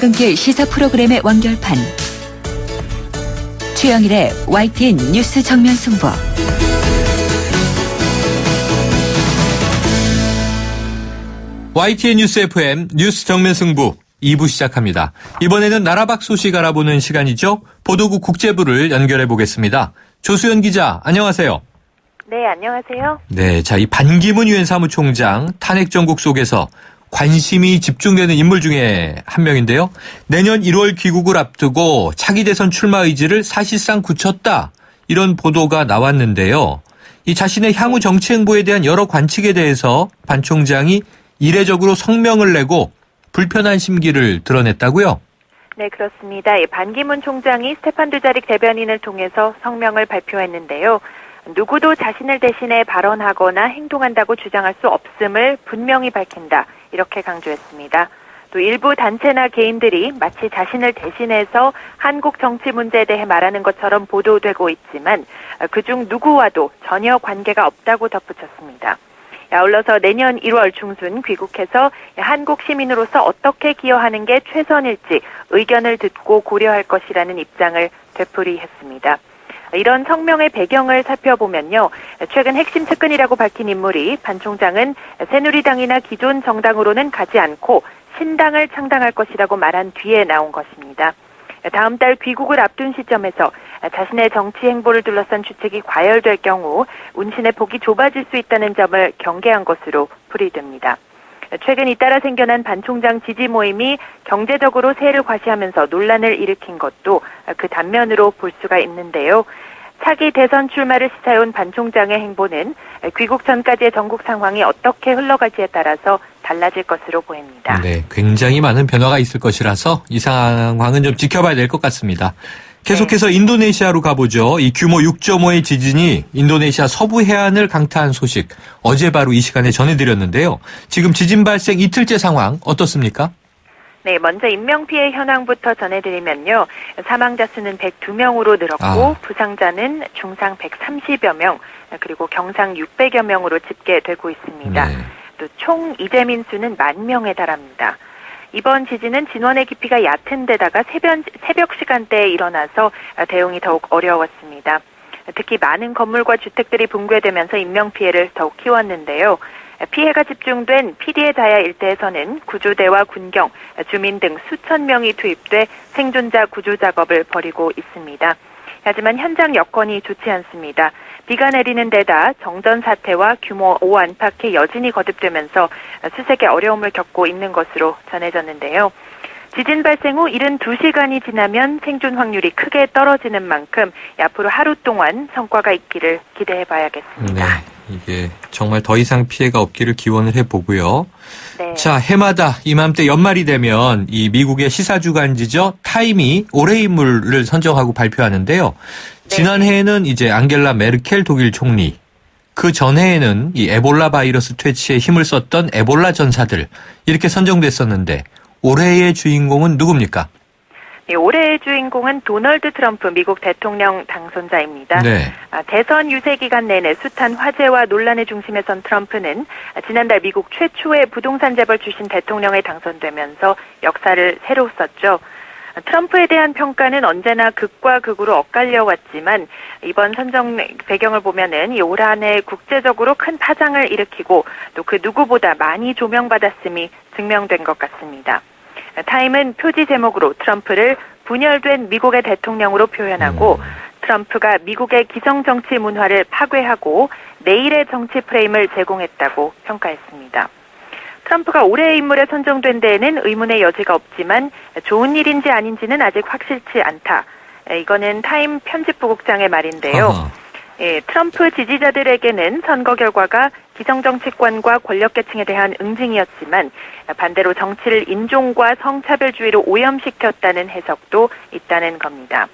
퇴근길 시사 프로그램의 완결판. 최영일의 YTN 뉴스 정면 승부. YTN 뉴스 FM 뉴스 정면 승부 2부 시작합니다. 이번에는 나라 밖 소식 알아보는 시간이죠. 보도국 국제부를 연결해 보겠습니다. 조수연 기자, 안녕하세요. 네, 안녕하세요. 네, 자, 이 반기문 유엔 사무총장 탄핵 정국 속에서 관심이 집중되는 인물 중에 한 명인데요. 내년 1월 귀국을 앞두고 차기 대선 출마 의지를 사실상 굳혔다. 이런 보도가 나왔는데요. 이 자신의 향후 정치 행보에 대한 여러 관측에 대해서 반 총장이 이례적으로 성명을 내고 불편한 심기를 드러냈다고요? 네, 그렇습니다. 반기문 총장이 스테판 두자릭 대변인을 통해서 성명을 발표했는데요. 누구도 자신을 대신해 발언하거나 행동한다고 주장할 수 없음을 분명히 밝힌다. 이렇게 강조했습니다. 또 일부 단체나 개인들이 마치 자신을 대신해서 한국 정치 문제에 대해 말하는 것처럼 보도되고 있지만 그중 누구와도 전혀 관계가 없다고 덧붙였습니다. 아울러서 내년 1월 중순 귀국해서 한국 시민으로서 어떻게 기여하는 게 최선일지 의견을 듣고 고려할 것이라는 입장을 되풀이했습니다. 이런 성명의 배경을 살펴보면요. 최근 핵심 측근이라고 밝힌 인물이 반 총장은 새누리당이나 기존 정당으로는 가지 않고 신당을 창당할 것이라고 말한 뒤에 나온 것입니다. 다음 달 귀국을 앞둔 시점에서 자신의 정치 행보를 둘러싼 추측이 과열될 경우 운신의 폭이 좁아질 수 있다는 점을 경계한 것으로 풀이됩니다. 최근 잇따라 생겨난 반 총장 지지 모임이 경제적으로 세를 과시하면서 논란을 일으킨 것도 그 단면으로 볼 수가 있는데요. 차기 대선 출마를 시사해온 반 총장의 행보는 귀국 전까지의 전국 상황이 어떻게 흘러갈지에 따라서 달라질 것으로 보입니다. 네, 굉장히 많은 변화가 있을 것이라서 이 상황은 좀 지켜봐야 될 것 같습니다. 계속해서 네. 인도네시아로 가보죠. 이 규모 6.5의 지진이 인도네시아 서부 해안을 강타한 소식 어제 바로 이 시간에 전해드렸는데요. 지금 지진 발생 이틀째 상황 어떻습니까? 네, 먼저 인명피해 현황부터 전해드리면요. 사망자 수는 102명으로 늘었고 부상자는 중상 130여 명 그리고 경상 600여 명으로 집계되고 있습니다. 네. 또 총 이재민 수는 10,000명에 달합니다. 이번 지진은 진원의 깊이가 얕은 데다가 새벽 시간대에 일어나서 대응이 더욱 어려웠습니다. 특히 많은 건물과 주택들이 붕괴되면서 인명피해를 더욱 키웠는데요. 피해가 집중된 피디에다야 일대에서는 구조대와 군경, 주민 등 수천 명이 투입돼 생존자 구조 작업을 벌이고 있습니다. 하지만 현장 여건이 좋지 않습니다. 비가 내리는 데다 정전 사태와 규모 5 안팎의 여진이 거듭되면서 수색에 어려움을 겪고 있는 것으로 전해졌는데요. 지진 발생 후 72시간이 지나면 생존 확률이 크게 떨어지는 만큼 앞으로 하루 동안 성과가 있기를 기대해봐야겠습니다. 네, 이게 정말 더 이상 피해가 없기를 기원을 해보고요. 네. 자, 해마다 이맘때 연말이 되면 이 미국의 시사주간지죠. 타임이 올해의 인물을 선정하고 발표하는데요. 네. 지난해에는 이제 앙겔라 메르켈 독일 총리, 그 전해에는 이 에볼라 바이러스 퇴치에 힘을 썼던 에볼라 전사들 이렇게 선정됐었는데 올해의 주인공은 누굽니까? 네, 올해의 주인공은 도널드 트럼프 미국 대통령 당선자입니다. 네. 대선 유세 기간 내내 숱한 화제와 논란의 중심에 선 트럼프는 지난달 미국 최초의 부동산 재벌 출신 대통령에 당선되면서 역사를 새로 썼죠. 트럼프에 대한 평가는 언제나 극과 극으로 엇갈려 왔지만 이번 선정 배경을 보면은 이 올 한 해 국제적으로 큰 파장을 일으키고 또 그 누구보다 많이 조명받았음이 증명된 것 같습니다. 타임은 표지 제목으로 트럼프를 분열된 미국의 대통령으로 표현하고 트럼프가 미국의 기성 정치 문화를 파괴하고 내일의 정치 프레임을 제공했다고 평가했습니다. 트럼프가 올해의 인물에 선정된 데에는 의문의 여지가 없지만 좋은 일인지 아닌지는 아직 확실치 않다. 이거는 타임 편집부국장의 말인데요. 트럼프 지지자들에게는 선거 결과가 기성정치권과 권력계층에 대한 응징이었지만 반대로 정치를 인종과 성차별주의로 오염시켰다는 해석도 있다는 겁니다.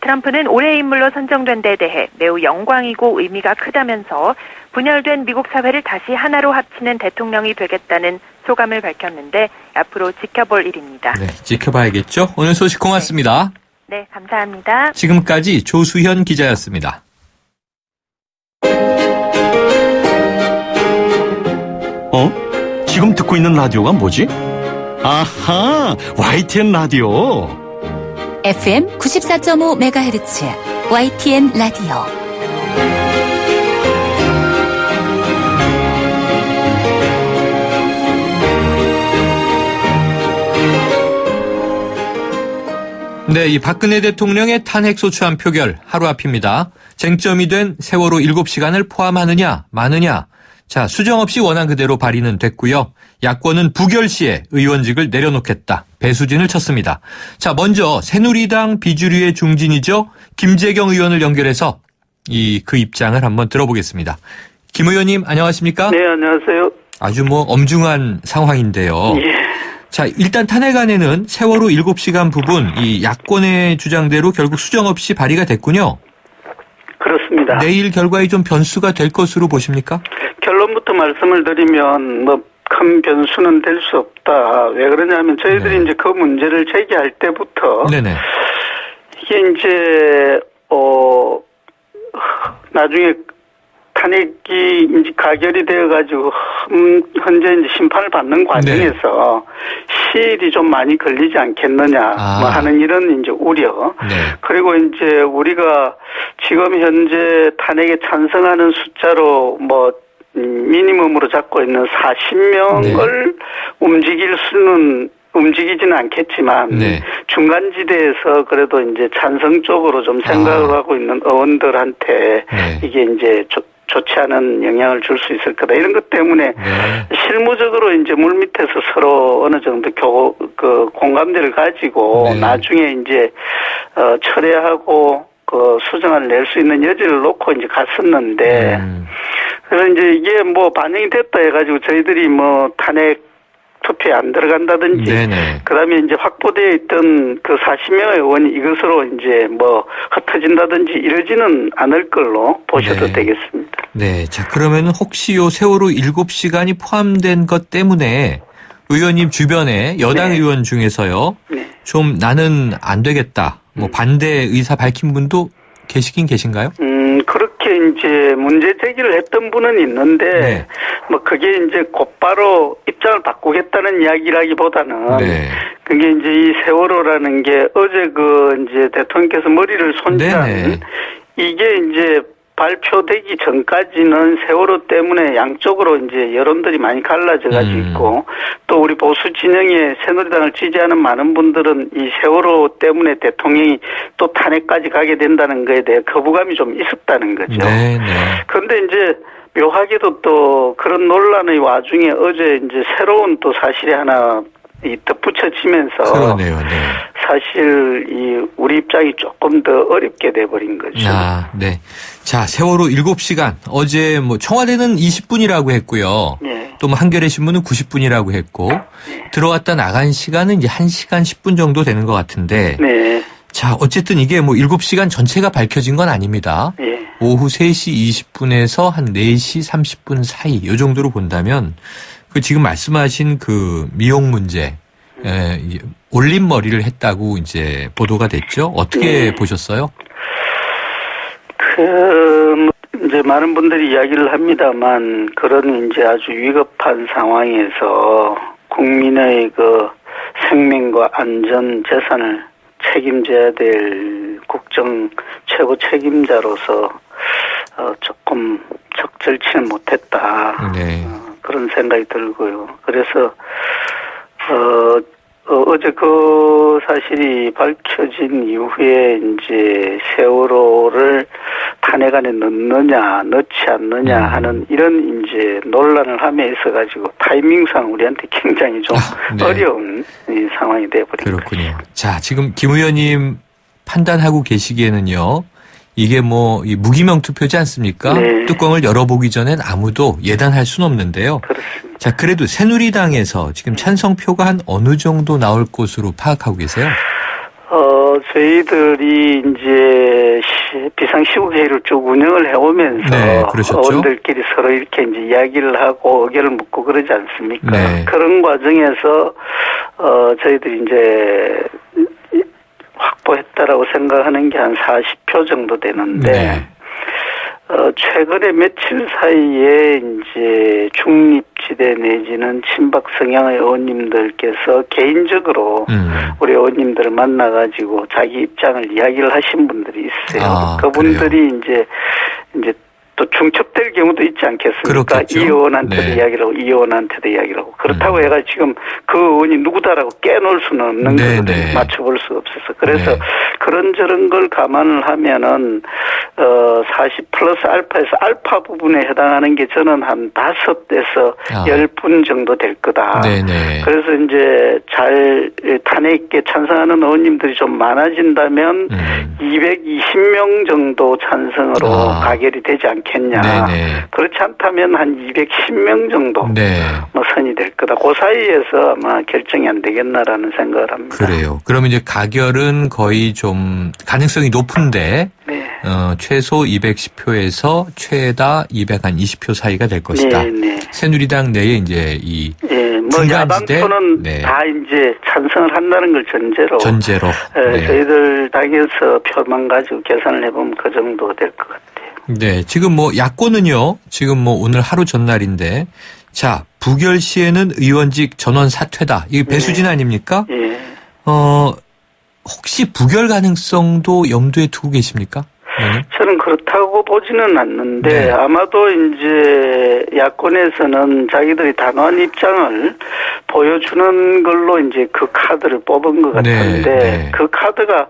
트럼프는 올해의 인물로 선정된 데 대해 매우 영광이고 의미가 크다면서 분열된 미국 사회를 다시 하나로 합치는 대통령이 되겠다는 소감을 밝혔는데 앞으로 지켜볼 일입니다. 네, 지켜봐야겠죠. 오늘 소식 고맙습니다. 네, 감사합니다. 지금까지 조수현 기자였습니다. 지금 듣고 있는 라디오가 뭐지? 아하, YTN 라디오. FM 94.5MHz YTN 라디오. 네, 이 박근혜 대통령의 탄핵소추안 표결 하루 앞입니다. 쟁점이 된 세월호 7시간을 포함하느냐 마느냐. 자, 수정 없이 원안 그대로 발의는 됐고요. 야권은 부결 시에 의원직을 내려놓겠다. 배수진을 쳤습니다. 자, 먼저 새누리당 비주류의 중진이죠. 김재경 의원을 연결해서 그 입장을 한번 들어보겠습니다. 김 의원님 안녕하십니까? 네, 안녕하세요. 아주 엄중한 상황인데요. 예. 자, 일단 탄핵안에는 세월호 7시간 부분 이 야권의 주장대로 결국 수정 없이 발의가 됐군요. 그렇습니다. 내일 결과에 좀 변수가 될 것으로 보십니까? 결론부터 말씀을 드리면 큰 변수는 될 수 없다. 왜 그러냐면 저희들이 네. 이제 그 문제를 제기할 때부터 네네. 이게 이제 나중에 탄핵이 이제 가결이 되어가지고 현재 이제 심판을 받는 과정에서 시일이 좀 많이 걸리지 않겠느냐 하는 이런 이제 우려. 네. 그리고 이제 우리가 지금 현재 탄핵에 찬성하는 숫자로 미니멈으로 잡고 있는 40명을 움직이지는 않겠지만 네. 중간지대에서 그래도 이제 찬성 쪽으로 좀 생각을 하고 있는 의원들한테 이게 이제 좋지 않은 영향을 줄 수 있을 거다. 이런 것 때문에 실무적으로 이제 물밑에서 서로 어느 정도 공감대를 가지고 나중에 이제 철회하고 수정안을 낼 수 있는 여지를 놓고 이제 갔었는데 그래서 이제 이게 반영이 됐다 해가지고 저희들이 탄핵 투표에 안 들어간다든지, 그다음에 이제 확보되어 있던 그 40명의 의원이 이것으로 이제 흩어진다든지 이러지는 않을 걸로 보셔도 되겠습니다. 네. 자, 그러면 혹시 요 세월호 7시간이 포함된 것 때문에 의원님 주변에 여당 의원 중에서요, 좀 나는 안 되겠다, 반대 의사 밝힌 분도 계시긴 계신가요? 그렇게 이제 문제 제기를 했던 분은 있는데, 그게 이제 곧바로 입장을 바꾸겠다는 이야기라기보다는, 그게 이제 이 세월호라는 게 어제 이제 대통령께서 머리를 손질한, 이게 이제 발표되기 전까지는 세월호 때문에 양쪽으로 이제 여론들이 많이 갈라져 가지고 있고, 또 우리 보수 진영의 새누리당을 지지하는 많은 분들은 이 세월호 때문에 대통령이 또 탄핵까지 가게 된다는 거에 대해 거부감이 좀 있었다는 거죠. 그런데 이제 묘하게도 또 그런 논란의 와중에 어제 이제 새로운 또 사실이 하나 덧붙여지면서 사실 우리 입장이 조금 더 어렵게 돼버린 거죠. 자, 세월호 7시간 어제 청와대는 20분이라고 했고요. 또 한겨레 신문은 90분이라고 했고 들어왔다 나간 시간은 이제 1시간 10분 정도 되는 것 같은데. 자, 어쨌든 이게 7시간 전체가 밝혀진 건 아닙니다. 오후 3시 20분에서 한 4시 30분 사이 이 정도로 본다면 지금 말씀하신 미용 문제, 올림머리를 했다고 이제 보도가 됐죠. 어떻게 보셨어요? 이제 많은 분들이 이야기를 합니다만 그런 이제 아주 위급한 상황에서 국민의 생명과 안전, 재산을 책임져야 될 국정 최고 책임자로서 조금 적절치는 못했다. 그런 생각이 들고요. 그래서 어제 그 사실이 밝혀진 이후에 이제 세월호를 탄핵안에 넣지 않느냐 하는 이런 이제 논란을 함에 있어가지고 타이밍상 우리한테 굉장히 좀 어려운 상황이 돼버린 거죠. 그렇군요. 자, 지금 김 의원님 판단하고 계시기에는요. 이게 이 무기명 투표지 않습니까? 뚜껑을 열어보기 전엔 아무도 예단할 수는 없는데요. 그렇습니다. 자, 그래도 새누리당에서 지금 찬성표가 한 어느 정도 나올 것으로 파악하고 계세요? 저희들이 이제 비상시국회의를 쭉 운영을 해오면서 의원들끼리 서로 이렇게 이제 이야기를 하고 의견을 묻고 그러지 않습니까? 그런 과정에서 저희들이 이제 확보했다라고 생각하는 게 한 40표 정도 되는데 최근에 며칠 사이에 이제 중립진 시대 내지는 친박 성향의 의원님들께서 개인적으로 우리 의원님들을 만나가지고 자기 입장을 이야기를 하신 분들이 있어요. 그분들이 그래요? 이제 또 중첩될 경우도 있지 않겠습니까? 그렇겠죠. 이 의원한테도 네. 이야기를 하고 이 의원한테도 이야기를 하고 그렇다고 해가 지금 그 의원이 누구다라고 깨놓을 수는 없는 네, 거거든요. 네. 맞춰볼 수 없어서. 그래서 네. 그런저런 걸 감안을 하면은 40 플러스 알파에서 알파 부분에 해당하는 게 저는 한 5에서 10분 정도 될 거다. 네네. 그래서 이제 잘 탄핵에 찬성하는 의원님들이 좀 많아진다면 220명 정도 찬성으로 가결이 되지 않겠냐. 네네. 그렇지 않다면 한 210명 정도 네. 뭐 선이 될 거다. 그 사이에서 아마 결정이 안 되겠나라는 생각을 합니다. 그래요. 그러면 이제 가결은 거의 좀 가능성이 높은데 네. 최소 210표에서 최다 220표 사이가 될 것이다. 네. 새누리당 내에 이제 이 뭐 중간지대 야당표는 네. 다 이제 찬성을 한다는 걸 전제로 네. 저희들 당에서 표만 가지고 계산을 해보면 그 정도 될 것 같아요. 네, 지금 뭐 야권은요. 지금 뭐 오늘 하루 전날인데 자 부결 시에는 의원직 전원 사퇴다. 이게 배수진 아닙니까? 예. 혹시 부결 가능성도 염두에 두고 계십니까? 저는 그렇다고 보지는 않는데 네. 아마도 이제 야권에서는 자기들이 단호한 입장을 보여주는 걸로 이제 그 카드를 뽑은 것 같은데 네. 그 카드가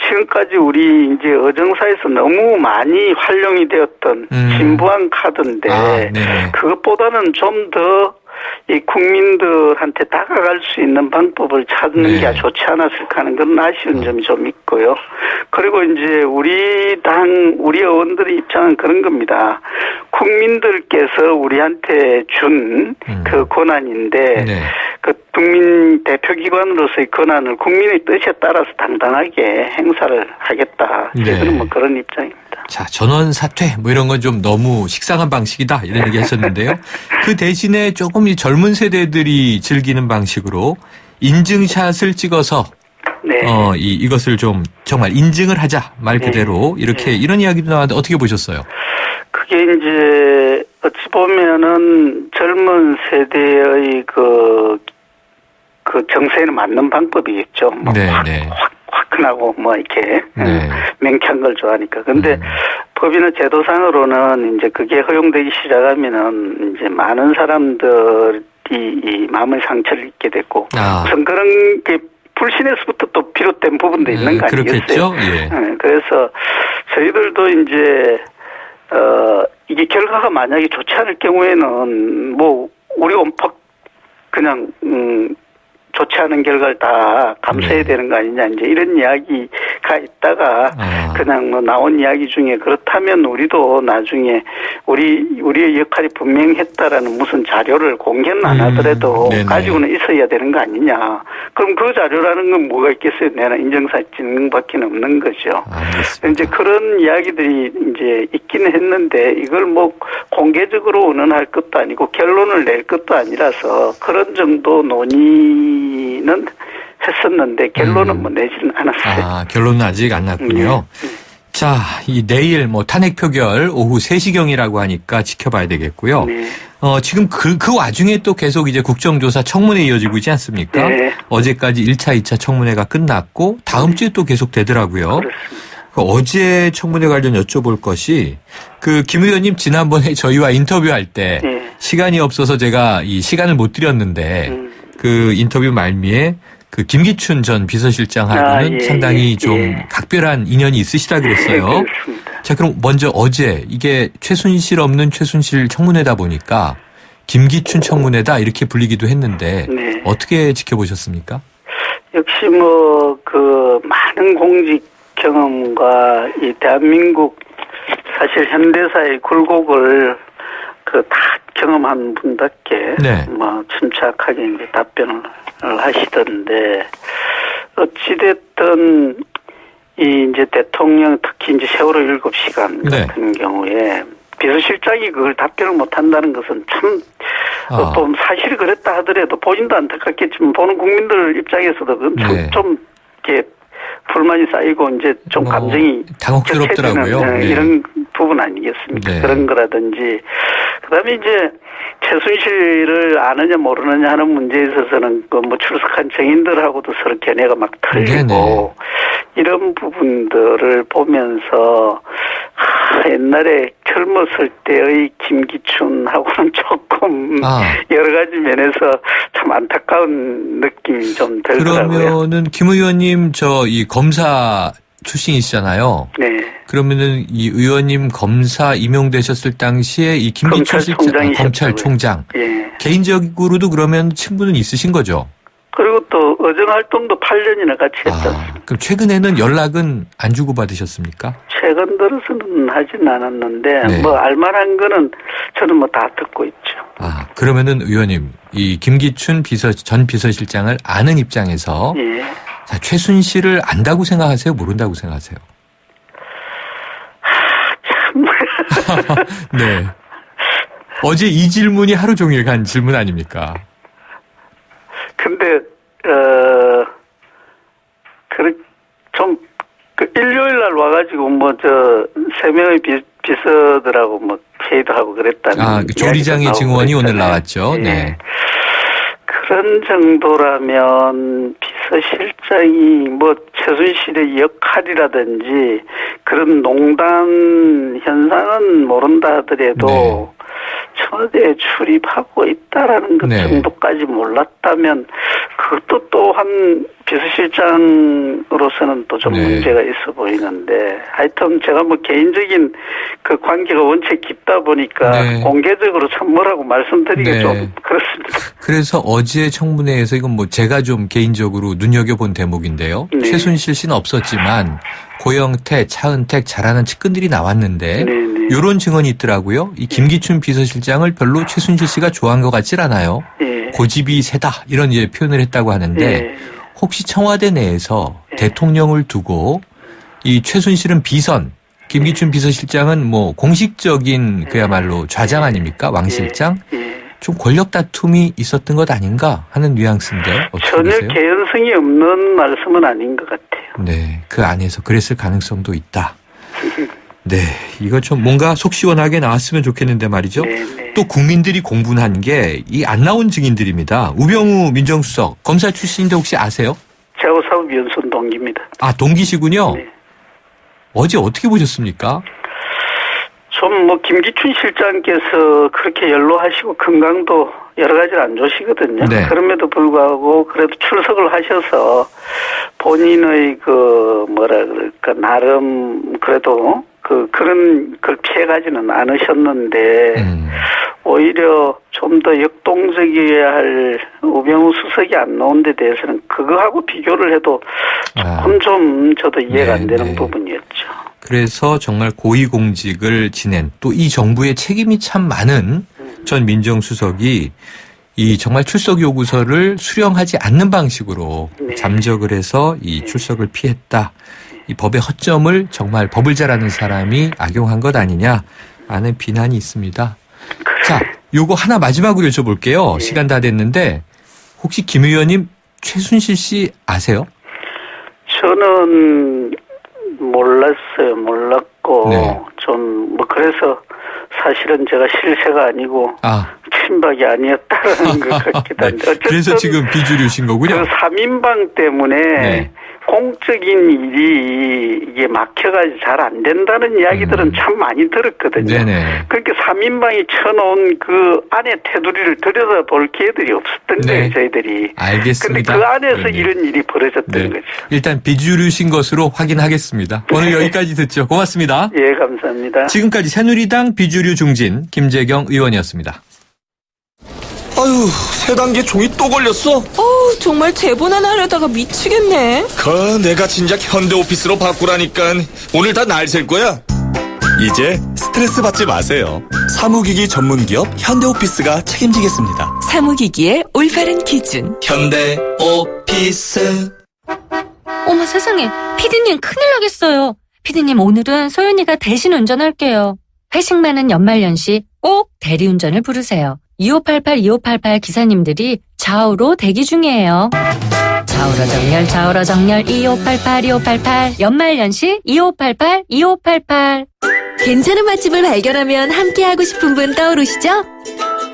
지금까지 우리 이제 의정사에서 너무 많이 활용이 되었던 진부한 카드인데 그것보다는 좀 더 이 국민들한테 다가갈 수 있는 방법을 찾는 게 좋지 않았을까 하는 그런 아쉬운 점이 좀 있고요. 그리고 이제 우리 의원들의 입장은 그런 겁니다. 국민들께서 우리한테 준 그 권한인데 그 국민 대표기관으로서의 권한을 국민의 뜻에 따라서 당당하게 행사를 하겠다. 저는 뭐 그런 입장입니다. 자, 전원 사퇴 뭐 이런 건 좀 너무 식상한 방식이다 이런 얘기 하셨는데요. 그 대신에 조금 이 젊은 세대들이 즐기는 방식으로 인증샷을 찍어서 이것을 좀 정말 인증을 하자 말 그대로 이렇게 이런 이야기도 나왔는데 어떻게 보셨어요? 그게 이제 어찌 보면은 젊은 세대의 그 정세에는 맞는 방법이겠죠. 뭐 화끈하고 뭐 이렇게 맹쾌한 걸 좋아하니까. 근데 법이나 제도상으로는 이제 그게 허용되기 시작하면은 이제 많은 사람들이 이 마음의 상처를 입게 됐고 우선 그런 게 불신에서부터 또 비롯된 부분도 있는 거 아니겠어요? 그래서 저희들도 이제 이게 결과가 만약에 좋지 않을 경우에는 뭐 우리 온팍 그냥 좋지 않은 결과를 다 감수해야 되는 거 아니냐 이제 이런 이야기가 있다가 그냥 뭐 나온 이야기 중에 그렇다면 우리도 나중에 우리의 역할이 분명했다라는 무슨 자료를 공개는 안 하더라도 가지고는 있어야 되는 거 아니냐. 그럼 그 자료라는 건 뭐가 있겠어요? 내가 인정사진 밖에 없는 거죠. 이제 그런 이야기들이 이제 있기는 했는데 이걸 뭐 공개적으로 의논할 것도 아니고 결론을 낼 것도 아니라서 그런 정도 논의는 했었는데 결론은 뭐 내지는 않았어요. 결론은 아직 안 났군요. 자, 이 내일 뭐 탄핵 표결 오후 3시경이라고 하니까 지켜봐야 되겠고요. 지금 그 와중에 또 계속 이제 국정조사 청문회 이어지고 있지 않습니까? 어제까지 1차, 2차 청문회가 끝났고 다음 주에 또 계속 되더라고요. 어제 청문회 관련 여쭤볼 것이 김 의원님 지난번에 저희와 인터뷰할 때 시간이 없어서 제가 이 시간을 못 드렸는데 그 인터뷰 말미에 김기춘 전 비서실장하고는 상당히 좀 각별한 인연이 있으시다 그랬어요. 자, 그럼 먼저 어제 이게 최순실 없는 최순실 청문회다 보니까 김기춘 청문회다 이렇게 불리기도 했는데 어떻게 지켜보셨습니까? 역시 뭐 많은 공직 경험과 이 대한민국 사실 현대사의 굴곡을 다 경험한 분답게 뭐 침착하게 이제 답변을 하시던데 어찌됐든 이제 대통령 특히 이제 세월호 7시간 같은 경우에 비서실장이 그걸 답변을 못 한다는 것은 참 사실이 그랬다 하더라도 본인도 안타깝겠지만 보는 국민들 입장에서도 좀 이렇게 불만이 쌓이고 이제 좀 감정이 당혹스럽더라고요. 이런 부분 아니겠습니까? 그런 거라든지 그다음에 이제 최순실을 아느냐 모르느냐 하는 문제에 있어서는 그 뭐 출석한 증인들하고도 서로 견해가 막 틀리고 네네. 이런 부분들을 보면서 옛날에 젊었을 때의 김기춘하고는 조금 여러 가지 면에서 참 안타까운 느낌이 좀 들더라고요. 그러면은 김 의원님 이 검사 출신이시잖아요. 네. 그러면은 이 의원님 검사 임용되셨을 당시에 이 김기춘 검찰총장 예. 개인적으로도 그러면 친분은 있으신 거죠? 그리고 또 의정 활동도 8년이나 같이 했죠. 그럼 최근에는 연락은 안 주고받으셨습니까? 최근 들어서는 하진 않았는데 네. 뭐 알만한 거는 저는 뭐 다 듣고 있죠. 그러면은 의원님 이 김기춘 전 비서실장을 아는 입장에서 예. 자, 최순실을 안다고 생각하세요? 모른다고 생각하세요? 참. 네. 어제 이 질문이 하루 종일 간 질문 아닙니까? 근데 일요일 날 와가지고 세 명의 비서들하고 회의도 하고 그랬다는. 조리장의 증언이 오늘 나왔죠. 네. 네. 그런 정도라면 비서실장이 최순실의 역할이라든지 그런 농단 현상은 모른다 하더라도 네. 청와대에 출입하고 있다라는 것 네. 정도까지 몰랐다면 그것도 또한 비서실장으로서는 또 좀 네. 문제가 있어 보이는데 하여튼 제가 개인적인 그 관계가 원체 깊다 보니까 네. 공개적으로 참 뭐라고 말씀드리기 네. 좀 그렇습니다. 그래서 어제 청문회에서 이건 제가 좀 개인적으로 눈여겨본 대목인데요. 네. 최순실 씨는 없었지만 고영태, 차은택 잘하는 측근들이 나왔는데 네. 이런 증언이 있더라고요. 이 김기춘 비서실장을 별로 최순실 씨가 좋아한 것 같질 않아요. 네. 고집이 세다 이런 표현을 했다고 하는데 네. 혹시 청와대 내에서 대통령을 두고 이 최순실은 비선, 김기춘 비서실장은 공식적인 그야말로 좌장 아닙니까? 왕 실장? 좀 권력 다툼이 있었던 것 아닌가 하는 뉘앙스인데 어떻게 전혀 보세요? 개연성이 없는 말씀은 아닌 것 같아요. 네, 그 안에서 그랬을 가능성도 있다. 네, 이거 좀 뭔가 속 시원하게 나왔으면 좋겠는데 말이죠. 네네. 또 국민들이 공분한 게 이 안 나온 증인들입니다. 우병우 민정수석 검사 출신인데 혹시 아세요? 제가 사법위원손 동기입니다. 동기시군요. 네. 어제 어떻게 보셨습니까? 좀 김기춘 실장께서 그렇게 연로하시고 건강도 여러 가지 안 좋으시거든요. 네. 그럼에도 불구하고 그래도 출석을 하셔서 본인의 나름 그래도 그런 걸 피해가지는 않으셨는데 오히려 좀 더 역동적이어야 할 우병우 수석이 안 나온 데 대해서는 그거하고 비교를 해도 조금 좀 저도 이해가 안 되는 부분이었죠. 그래서 정말 고위공직을 지낸 또 이 정부의 책임이 참 많은 전 민정수석이 이 정말 출석 요구서를 수령하지 않는 방식으로 네. 잠적을 해서 이 출석을 피했다. 이 법의 허점을 정말 법을 잘 아는 사람이 악용한 것 아니냐 하는 비난이 있습니다. 자, 요거 하나 마지막으로 여쭤볼게요. 네. 시간 다 됐는데 혹시 김 의원님 최순실 씨 아세요? 저는 몰랐어요. 몰랐고 네. 좀 그래서 사실은 제가 실세가 아니고 친박이 아니었다라는 것 같기도 한데 어쨌든 그래서 지금 비주류신 거군요. 그 3인방 때문에 네. 공적인 일이 이게 막혀가지고 잘 안 된다는 이야기들은 참 많이 들었거든요. 네네. 그렇게 3인방이 쳐놓은 그 안에 테두리를 들여다볼 기회들이 없었던 거예요, 저희들이. 알겠습니다. 그런데 그 안에서 네네. 이런 일이 벌어졌던 거죠. 일단 비주류신 것으로 확인하겠습니다. 오늘 여기까지 듣죠. 고맙습니다. 예, 감사합니다. 지금까지 새누리당 비주류 중진 김재경 의원이었습니다. 아유, 세 단계 종이 또 걸렸어? 정말 제본 하나 하려다가 미치겠네. 내가 진작 현대오피스로 바꾸라니까. 오늘 다 날 셀 거야. 이제 스트레스 받지 마세요. 사무기기 전문기업 현대오피스가 책임지겠습니다. 사무기기의 올바른 기준. 현대오피스. 어머 세상에, 피디님 큰일 나겠어요. 피디님 오늘은 소연이가 대신 운전할게요. 회식 많은 연말연시 꼭 대리운전을 부르세요. 2588 기사님들이 좌우로 대기 중이에요. 좌우로 정렬 2588 연말연시 2588 괜찮은 맛집을 발견하면 함께하고 싶은 분 떠오르시죠?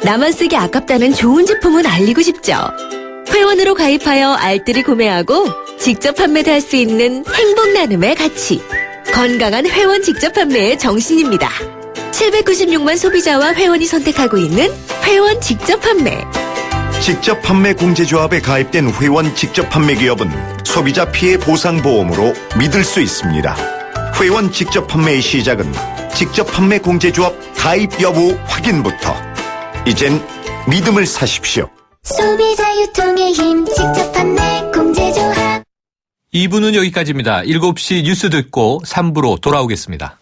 나만 쓰기 아깝다는 좋은 제품은 알리고 싶죠. 회원으로 가입하여 알뜰히 구매하고 직접 판매도 할 수 있는 행복 나눔의 가치. 건강한 회원 직접 판매의 정신입니다. 796만 소비자와 회원이 선택하고 있는 회원 직접 판매. 직접 판매 공제조합에 가입된 회원 직접 판매 기업은 소비자 피해 보상 보험으로 믿을 수 있습니다. 회원 직접 판매의 시작은 직접 판매 공제조합 가입 여부 확인부터. 이젠 믿음을 사십시오. 소비자 유통의 힘 직접 판매 공제조합. 2부는 여기까지입니다. 7시 뉴스 듣고 3부로 돌아오겠습니다.